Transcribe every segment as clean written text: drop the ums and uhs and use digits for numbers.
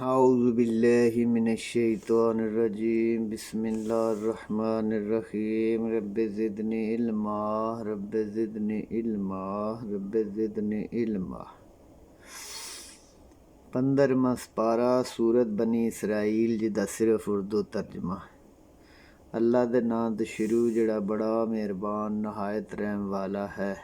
اعوذ باللہ من الشیطان الرجیم بسم اللہ الرحمن الرحیم رب زدنی علما رب زدنی علما رب زدنی علما 15واں سپارہ سورت بنی اسرائیل جدا صرف اردو ترجمہ۔ اللہ دے نام تو شروع جڑا بڑا مہربان نہایت رحم والا ہے۔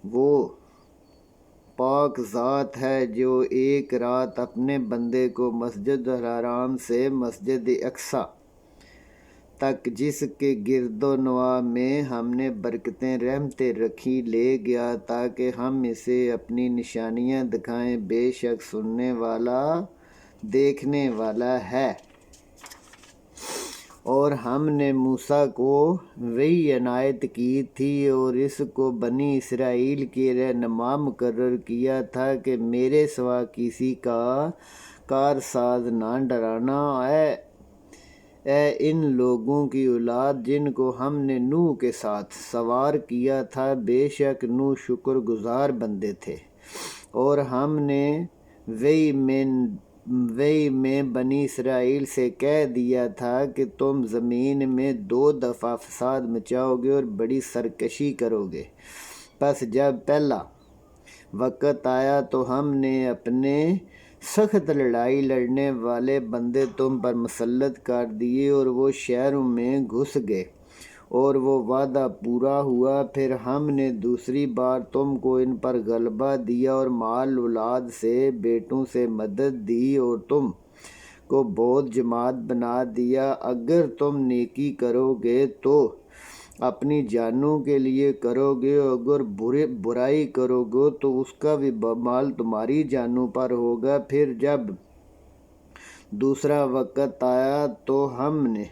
وہ پاک ذات ہے جو ایک رات اپنے بندے کو مسجد الحرام سے مسجد اقصی تک، جس کے گرد و نواح میں ہم نے برکتیں رحمتیں رکھی، لے گیا تاکہ ہم اسے اپنی نشانیاں دکھائیں۔ بے شک سننے والا دیکھنے والا ہے۔ اور ہم نے موسیٰ کو وحی عنایت کی تھی اور اس کو بنی اسرائیل کی رہنما مقرر کیا تھا کہ میرے سوا کسی کا کارساز نہ ڈرانا۔ اے ان لوگوں کی اولاد جن کو ہم نے نوح کے ساتھ سوار کیا تھا، بے شک نوح شکر گزار بندے تھے۔ اور ہم نے وحی میں بنی اسرائیل سے کہہ دیا تھا کہ تم زمین میں 2 دفعہ فساد مچاؤ گے اور بڑی سرکشی کرو گے۔ پس جب پہلا وقت آیا تو ہم نے اپنے سخت لڑائی لڑنے والے بندے تم پر مسلط کر دیے اور وہ شہروں میں گھس گئے اور وہ وعدہ پورا ہوا۔ پھر ہم نے دوسری بار تم کو ان پر غلبہ دیا اور مال اولاد سے بیٹوں سے مدد دی اور تم کو بہت جماعت بنا دیا۔ اگر تم نیکی کرو گے تو اپنی جانوں کے لیے کرو گے، اور اگر برائی کرو گے تو اس کا بھی بمال تمہاری جانوں پر ہوگا۔ پھر جب دوسرا وقت آیا تو ہم نے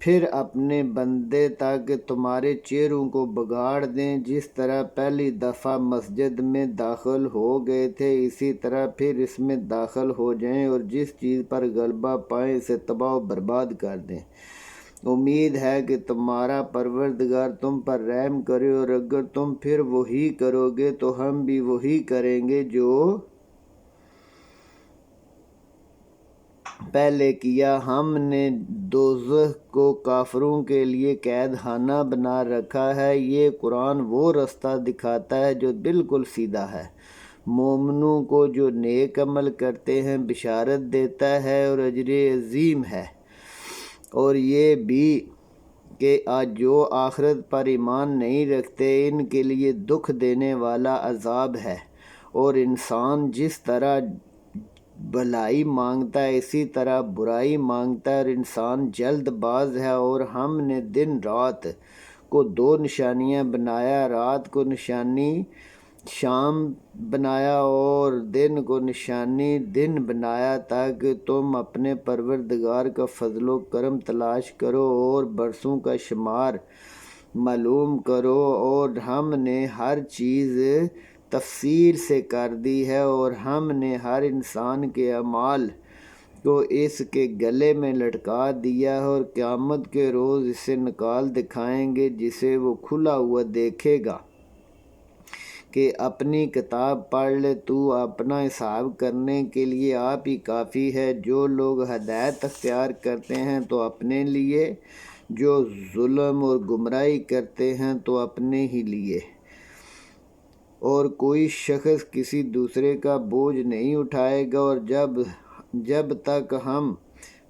پھر اپنے بندے تاکہ تمہارے چہروں کو بگاڑ دیں، جس طرح پہلی دفعہ مسجد میں داخل ہو گئے تھے اسی طرح پھر اس میں داخل ہو جائیں، اور جس چیز پر غلبہ پائیں اسے تباہ و برباد کر دیں۔ امید ہے کہ تمہارا پروردگار تم پر رحم کرے، اور اگر تم پھر وہی کرو گے تو ہم بھی وہی کریں گے جو پہلے کیا۔ ہم نے دوزخ کو کافروں کے لیے قید خانہ بنا رکھا ہے۔ یہ قرآن وہ رستہ دکھاتا ہے جو بالکل سیدھا ہے۔ مومنوں کو جو نیک عمل کرتے ہیں بشارت دیتا ہے اور اجر عظیم ہے۔ اور یہ بھی کہ جو آخرت پر ایمان نہیں رکھتے ان کے لیے دکھ دینے والا عذاب ہے۔ اور انسان جس طرح بھلائی مانگتا ہے اسی طرح برائی مانگتا ہے، اور انسان جلد باز ہے۔ اور ہم نے دن رات کو 2 نشانیاں بنایا، رات کو نشانی شام بنایا اور دن کو نشانی دن بنایا، تاکہ تم اپنے پروردگار کا فضل و کرم تلاش کرو اور برسوں کا شمار معلوم کرو۔ اور ہم نے ہر چیز تفصیل سے کر دی ہے، اور ہم نے ہر انسان کے اعمال کو اس کے گلے میں لٹکا دیا ہے، اور قیامت کے روز اسے نکال دکھائیں گے جسے وہ کھلا ہوا دیکھے گا کہ اپنی کتاب پڑھ لے، تو اپنا حساب کرنے کے لیے آپ ہی کافی ہے۔ جو لوگ ہدایت اختیار کرتے ہیں تو اپنے لیے، جو ظلم اور گمراہی کرتے ہیں تو اپنے ہی لیے۔ اور کوئی شخص کسی دوسرے کا بوجھ نہیں اٹھائے گا، اور جب تک ہم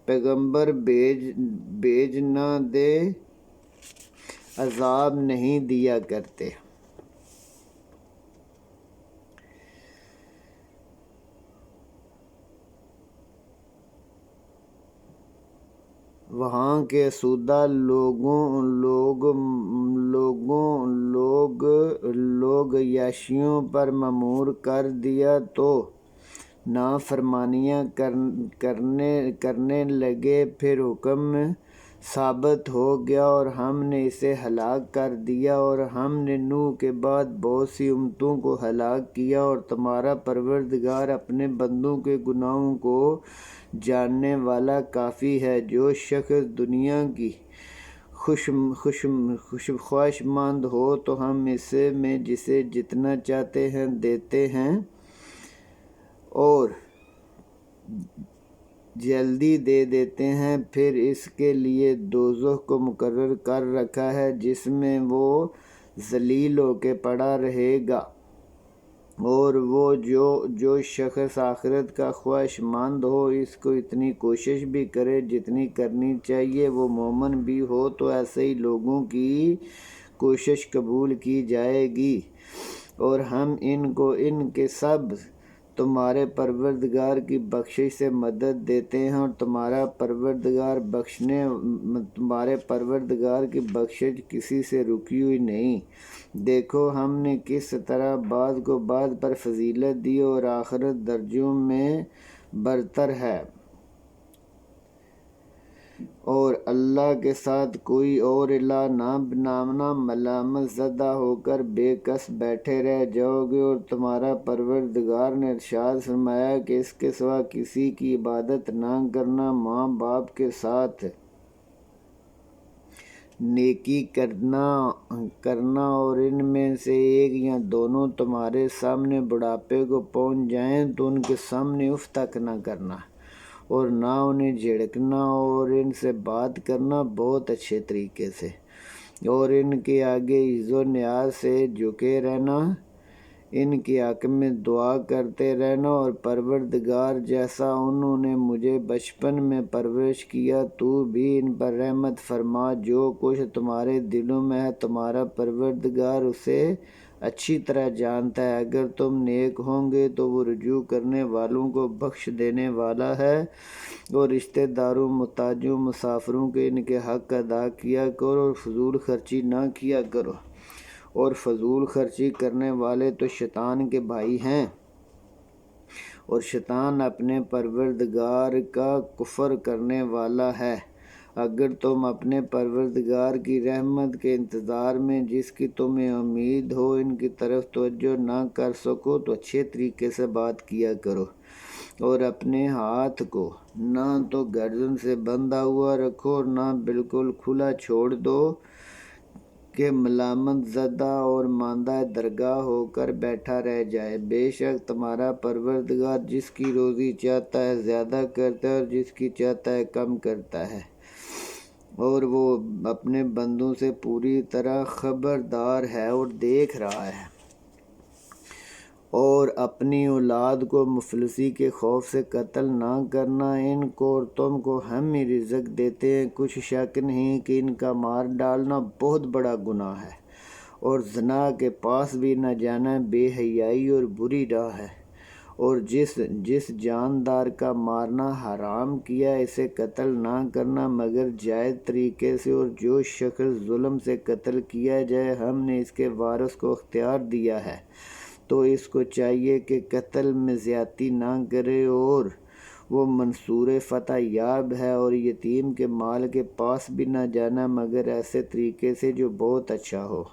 پیغمبر بھیج نہ دیں عذاب نہیں دیا کرتے۔ وہاں کے اسودہ لوگ عیاشیوں پر مأمور کر دیا تو نافرمانیاں کرنے لگے۔ پھر حکم ثابت ہو گیا اور ہم نے اسے ہلاک کر دیا۔ اور ہم نے نوح کے بعد بہت سی امتوں کو ہلاک کیا، اور تمہارا پروردگار اپنے بندوں کے گناہوں کو جاننے والا کافی ہے۔ جو شخص دنیا کی خواہشمند ہو تو ہم اس میں جسے جتنا چاہتے ہیں دیتے ہیں، اور جلدی دے دیتے ہیں، پھر اس کے لیے دوزخ کو مقرر کر رکھا ہے جس میں وہ ذلیل ہو کے پڑا رہے گا۔ اور وہ جو شخص آخرت کا خواہش مند ہو، اس کو اتنی کوشش بھی کرے جتنی کرنی چاہیے، وہ مومن بھی ہو، تو ایسے ہی لوگوں کی کوشش قبول کی جائے گی۔ اور ہم ان کو ان کے سب تمہارے پروردگار کی بخشش سے مدد دیتے ہیں، اور تمہارے پروردگار کی بخشش کسی سے رکی ہوئی نہیں۔ دیکھو ہم نے کس طرح بعض کو بعض پر فضیلت دی، اور آخرت درجوں میں برتر ہے، اور اللہ کے ساتھ کوئی اور الہ نہ بنانا، ملامت زدہ ہو کر بے کس بیٹھے رہ جاؤ گے۔ اور تمہارا پروردگار نے ارشاد فرمایا کہ اس کے سوا کسی کی عبادت نہ کرنا، ماں باپ کے ساتھ نیکی کرنا اور ان میں سے ایک یا دونوں تمہارے سامنے بڑھاپے کو پہنچ جائیں تو ان کے سامنے اف تک نہ کرنا، اور نہ انہیں جھڑکنا، اور ان سے بات کرنا بہت اچھے طریقے سے، اور ان کے آگے عز و نیاز سے جھکے رہنا، ان کے حق میں دعا کرتے رہنا۔ اور پروردگار جیسا انہوں نے مجھے بچپن میں پرورش کیا، تو بھی ان پر رحمت فرما۔ جو کچھ تمہارے دلوں میں ہے تمہارا پروردگار اسے اچھی طرح جانتا ہے۔ اگر تم نیک ہوں گے تو وہ رجوع کرنے والوں کو بخش دینے والا ہے، اور رشتہ داروں، محتاجوں، مسافروں کے ان کے حق ادا کیا کرو، اور فضول خرچی نہ کیا کرو، اور فضول خرچی کرنے والے تو شیطان کے بھائی ہیں، اور شیطان اپنے پروردگار کا کفر کرنے والا ہے۔ اگر تم اپنے پروردگار کی رحمت کے انتظار میں جس کی تمہیں امید ہو ان کی طرف توجہ نہ کر سکو تو اچھے طریقے سے بات کیا کرو، اور اپنے ہاتھ کو نہ تو گردن سے بندھا ہوا رکھو اور نہ بالکل کھلا چھوڑ دو کہ ملامت زدہ اور ماندہ درگاہ ہو کر بیٹھا رہ جائے۔ بے شک تمہارا پروردگار جس کی روزی چاہتا ہے زیادہ کرتا ہے، اور جس کی چاہتا ہے کم کرتا ہے، اور وہ اپنے بندوں سے پوری طرح خبردار ہے اور دیکھ رہا ہے۔ اور اپنی اولاد کو مفلسی کے خوف سے قتل نہ کرنا، ان کو اور تم کو ہم ہی رزق دیتے ہیں، کچھ شک نہیں کہ ان کا مار ڈالنا بہت بڑا گناہ ہے، اور زنا کے پاس بھی نہ جانا بے حیائی اور بری راہ ہے۔ اور جس جاندار کا مارنا حرام کیا اسے قتل نہ کرنا مگر جائز طریقے سے، اور جو شخص ظلم سے قتل کیا جائے ہم نے اس کے وارث کو اختیار دیا ہے، تو اس کو چاہیے کہ قتل میں زیادتی نہ کرے، اور وہ منصور فتح یاب ہے۔ اور یتیم کے مال کے پاس بھی نہ جانا مگر ایسے طریقے سے جو بہت اچھا ہو۔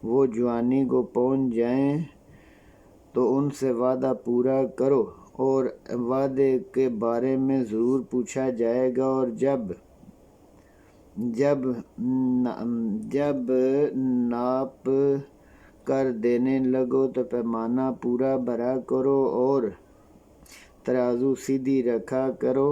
وہ جوانی کو پہنچ جائیں تو ان سے وعدہ پورا کرو، اور وعدے کے بارے میں ضرور پوچھا جائے گا، اور جب ناپ کر دینے لگو تو پیمانہ پورا بھرا کرو، اور ترازو سیدھی رکھا کرو،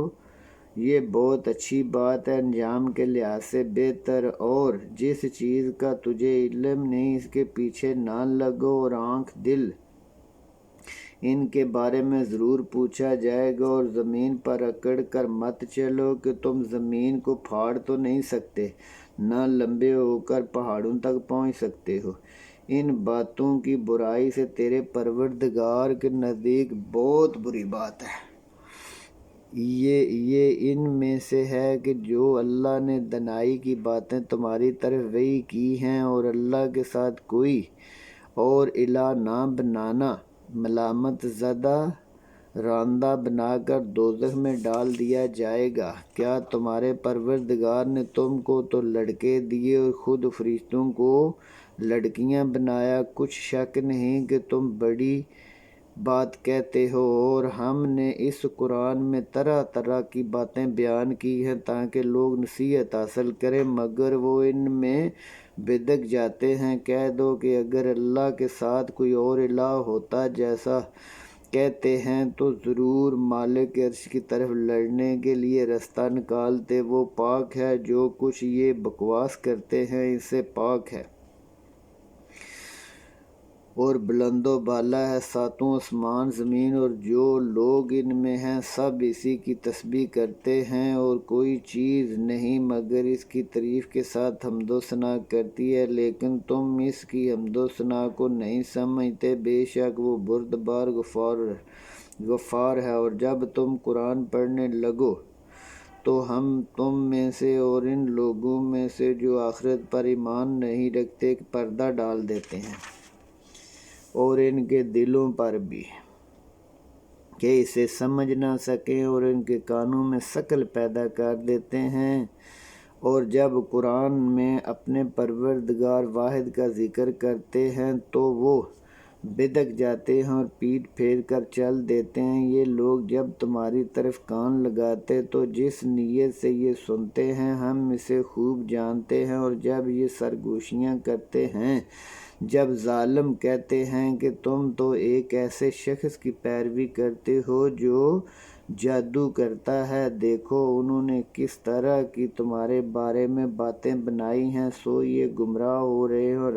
یہ بہت اچھی بات ہے، انجام کے لحاظ سے بہتر۔ اور جس چیز کا تجھے علم نہیں اس کے پیچھے نہ لگو، اور آنکھ دل ان کے بارے میں ضرور پوچھا جائے گا۔ اور زمین پر اکڑ کر مت چلو کہ تم زمین کو پھاڑ تو نہیں سکتے، نہ لمبے ہو کر پہاڑوں تک پہنچ سکتے ہو۔ ان باتوں کی برائی سے تیرے پروردگار کے نزدیک بہت بری بات ہے۔ یہ ان میں سے ہے کہ جو اللہ نے دنائی کی باتیں تمہاری طرف وحی کی ہیں، اور اللہ کے ساتھ کوئی اور الہ نہ بنانا، ملامت زدہ راندہ بنا کر دوزخ میں ڈال دیا جائے گا۔ کیا تمہارے پروردگار نے تم کو تو لڑکے دیے اور خود فرشتوں کو لڑکیاں بنایا؟ کچھ شک نہیں کہ تم بڑی بات کہتے ہو، اور ہم نے اس قرآن میں طرح طرح کی باتیں بیان کی ہیں تاکہ لوگ نصیحت حاصل کریں، مگر وہ ان میں بھٹک جاتے ہیں۔ کہہ دو کہ اگر اللہ کے ساتھ کوئی اور الہ ہوتا جیسا کہتے ہیں تو ضرور مالک عرش کی طرف لڑنے کے لیے راستہ نکالتے۔ وہ پاک ہے، جو کچھ یہ بکواس کرتے ہیں اس سے پاک ہے، اور بلند و بالا ہے۔ ساتوں آسمان زمین اور جو لوگ ان میں ہیں سب اسی کی تسبیح کرتے ہیں، اور کوئی چیز نہیں مگر اس کی تعریف کے ساتھ حمد و ثنا کرتی ہے، لیکن تم اس کی حمد و ثنا کو نہیں سمجھتے۔ بے شک وہ بردبار غفار ہے۔ اور جب تم قرآن پڑھنے لگو تو ہم تم میں سے اور ان لوگوں میں سے جو آخرت پر ایمان نہیں رکھتے پردہ ڈال دیتے ہیں، اور ان کے دلوں پر بھی کہ اسے سمجھ نہ سکیں، اور ان کے کانوں میں ثقل پیدا کر دیتے ہیں۔ اور جب قرآن میں اپنے پروردگار واحد کا ذکر کرتے ہیں تو وہ بدک جاتے ہیں اور پیٹھ پھیر کر چل دیتے ہیں۔ یہ لوگ جب تمہاری طرف کان لگاتے تو جس نیت سے یہ سنتے ہیں ہم اسے خوب جانتے ہیں، اور جب یہ سرگوشیاں کرتے ہیں، جب ظالم کہتے ہیں کہ تم تو ایک ایسے شخص کی پیروی کرتے ہو جو جادو کرتا ہے، دیکھو انہوں نے کس طرح کی تمہارے بارے میں باتیں بنائی ہیں، سو یہ گمراہ ہو رہے ہیں اور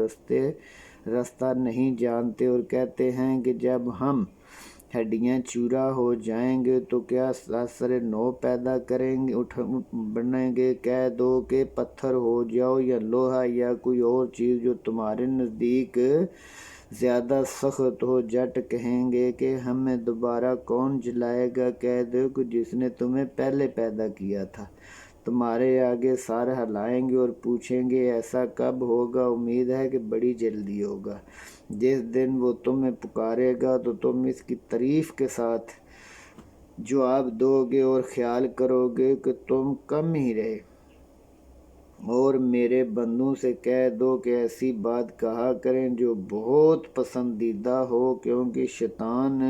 رستہ نہیں جانتے، اور کہتے ہیں کہ جب ہم ہڈیاں چورا ہو جائیں گے تو کیا سر نو پیدا بنیں گے۔ کہہ دو کہ پتھر ہو جاؤ یا لوہا یا کوئی اور چیز جو تمہارے نزدیک زیادہ سخت ہو، جٹ کہیں گے کہ ہمیں دوبارہ کون جلائے گا۔ کہہ دو کہ جس نے تمہیں پہلے پیدا کیا تھا تمہارے آگے سر ہلائیں گے اور پوچھیں گے ایسا کب ہوگا، امید ہے کہ بڑی جلدی ہوگا۔ جس دن وہ تمہیں پکارے گا تو تم اس کی تعریف کے ساتھ جواب دو گے اور خیال کرو گے کہ تم کم ہی رہے۔ اور میرے بندوں سے کہہ دو کہ ایسی بات کہا کریں جو بہت پسندیدہ ہو، کیونکہ شیطان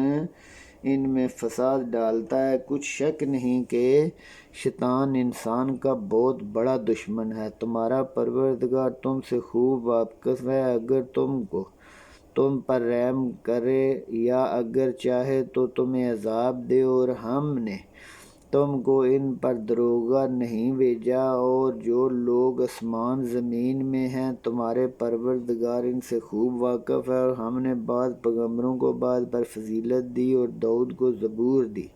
ان میں فساد ڈالتا ہے۔ کچھ شک نہیں کہ شیطان انسان کا بہت بڑا دشمن ہے۔ تمہارا پروردگار تم سے خوب واقف ہے، اگر تم پر رحم کرے یا اگر چاہے تو تمہیں عذاب دے، اور ہم نے تم کو ان پر دروغہ نہیں بھیجا، اور جو لوگ آسمان زمین میں ہیں تمہارے پروردگار ان سے خوب واقف ہے۔ اور ہم نے بعض پیغمبروں کو بعض پر فضیلت دی اور داؤد کو زبور دی۔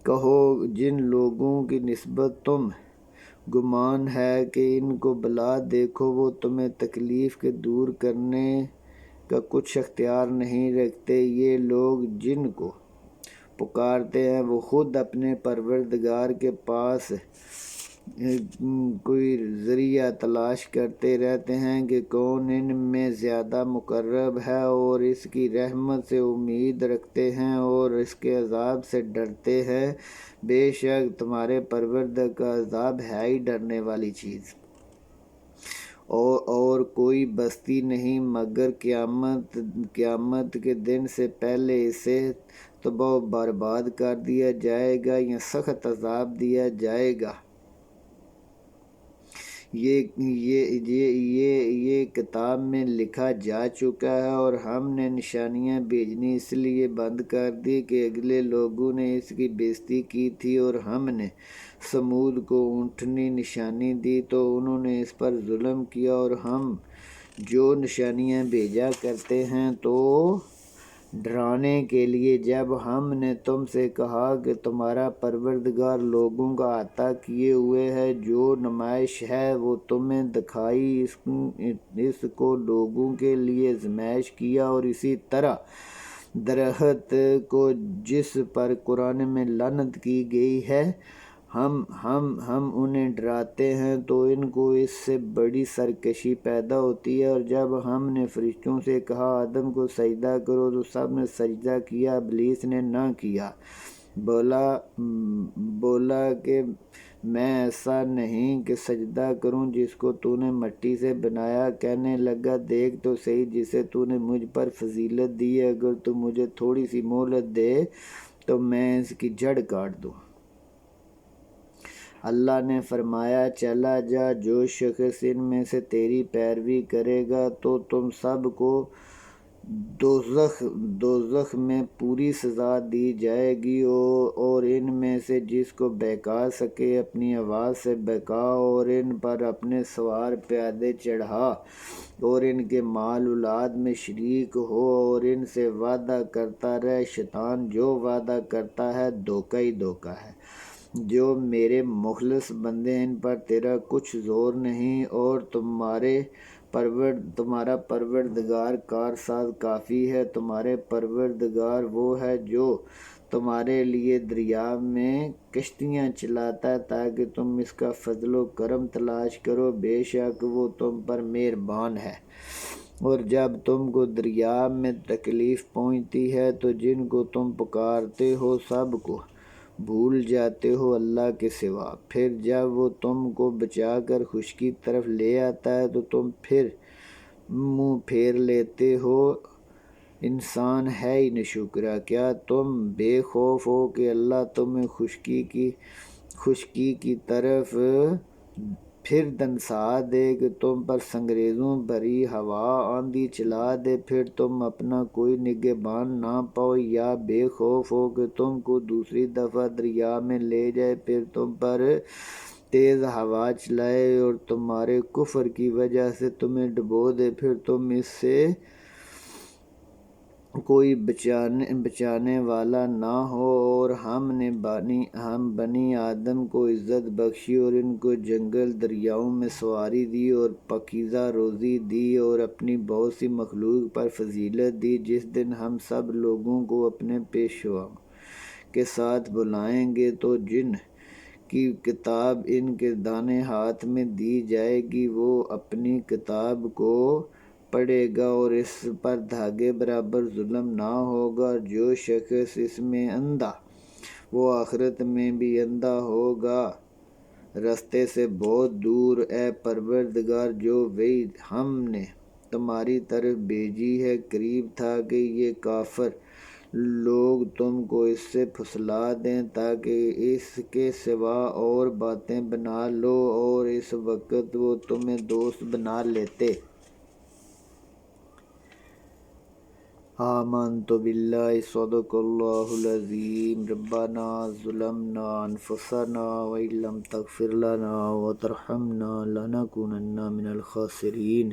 کہو جن لوگوں کی نسبت تم گمان ہے کہ ان کو بلا، دیکھو وہ تمہیں تکلیف کے دور کرنے کا کچھ اختیار نہیں رکھتے۔ یہ لوگ جن کو پکارتے ہیں وہ خود اپنے پروردگار کے پاس کوئی ذریعہ تلاش کرتے رہتے ہیں کہ کون ان میں زیادہ مقرب ہے، اور اس کی رحمت سے امید رکھتے ہیں اور اس کے عذاب سے ڈرتے ہیں۔ بے شک تمہارے پروردگار کا عذاب ہے ہی ڈرنے والی چیز۔ اور کوئی بستی نہیں مگر قیامت کے دن سے پہلے اسے تباہ و برباد کر دیا جائے گا یا سخت عذاب دیا جائے گا۔ یہ کتاب میں لکھا جا چکا ہے، اور ہم نے نشانیاں بھیجنی اس لیے بند کر دی کہ اگلے لوگوں نے اس کی بے عزتی کی تھی، اور ہم نے سمود کو اونٹنی نشانی دی تو انہوں نے اس پر ظلم کیا۔ اور ہم جو نشانیاں بھیجا کرتے ہیں تو ڈرانے کے لیے، جب ہم نے تم سے کہا کہ تمہارا پروردگار لوگوں کا عطا کیے ہوئے ہے جو نمائش ہے وہ تمہیں دکھائی، اس کو لوگوں کے لیے آزمائش کیا، اور اسی طرح درخت کو جس پر قرآن میں لعنت کی گئی ہے ہم انہیں ڈراتے ہیں تو ان کو اس سے بڑی سرکشی پیدا ہوتی ہے۔ اور جب ہم نے فرشتوں سے کہا آدم کو سجدہ کرو تو سب نے سجدہ کیا، ابلیس نے نہ کیا، بولا کہ میں ایسا نہیں کہ سجدہ کروں جس کو تو نے مٹی سے بنایا۔ کہنے لگا دیکھ تو صحیح جسے تو نے مجھ پر فضیلت دی ہے، اگر تو مجھے تھوڑی سی مہلت دے تو میں اس کی جڑ کاٹ دوں۔ اللہ نے فرمایا چلا جا، جو شخص ان میں سے تیری پیروی کرے گا تو تم سب کو دوزخ میں پوری سزا دی جائے گی، اور ان میں سے جس کو بہکا سکے اپنی آواز سے بہکا، اور ان پر اپنے سوار پیادے چڑھا، اور ان کے مال اولاد میں شریک ہو، اور ان سے وعدہ کرتا رہے۔ شیطان جو وعدہ کرتا ہے دھوکہ ہی دھوکہ ہے۔ جو میرے مخلص بندے، ان پر تیرا کچھ زور نہیں، اور تمہارا پروردگار کارساز کافی ہے۔ تمہارے پروردگار وہ ہے جو تمہارے لیے دریا میں کشتیاں چلاتا ہے تاکہ تم اس کا فضل و کرم تلاش کرو، بے شک وہ تم پر مہربان ہے۔ اور جب تم کو دریا میں تکلیف پہنچتی ہے تو جن کو تم پکارتے ہو سب کو بھول جاتے ہو اللہ کے سوا، پھر جب وہ تم کو بچا کر خشکی طرف لے آتا ہے تو تم پھر منہ پھیر لیتے ہو۔ انسان ہے ہی ناشکرا۔ کیا تم بے خوف ہو کہ اللہ تمہیں خشکی کی طرف پھر دنسا دے، کہ تم پر سنگریزوں بھری ہوا آندھی چلا دے، پھر تم اپنا کوئی نگہبان نہ پاؤ؟ یا بے خوف ہو کہ تم کو دوسری دفعہ دریا میں لے جائے، پھر تم پر تیز ہوا چلائے اور تمہارے کفر کی وجہ سے تمہیں ڈبو دے، پھر تم اس سے کوئی بچانے والا نہ ہو۔ اور ہم بنی آدم کو عزت بخشی اور ان کو جنگل دریاؤں میں سواری دی اور پاکیزہ روزی دی اور اپنی بہت سی مخلوق پر فضیلت دی۔ جس دن ہم سب لوگوں کو اپنے پیشوا کے ساتھ بلائیں گے تو جن کی کتاب ان کے دائیں ہاتھ میں دی جائے گی وہ اپنی کتاب کو پڑھے گا اور اس پر دھاگے برابر ظلم نہ ہوگا۔ جو شخص اس میں اندھا وہ آخرت میں بھی اندھا ہوگا، رستے سے بہت دور۔ اے پروردگار، جو وحی ہم نے تمہاری طرف بھیجی ہے قریب تھا کہ یہ کافر لوگ تم کو اس سے پھسلا دیں تاکہ اس کے سوا اور باتیں بنا لو، اور اس وقت وہ تمہیں دوست بنا لیتے۔ آمنت باللہ صدق اللہ العظیم۔ ربنا ظلمنا انفسنا وإن لم تغفر لنا وترحمنا لنكونن من الخاسرین۔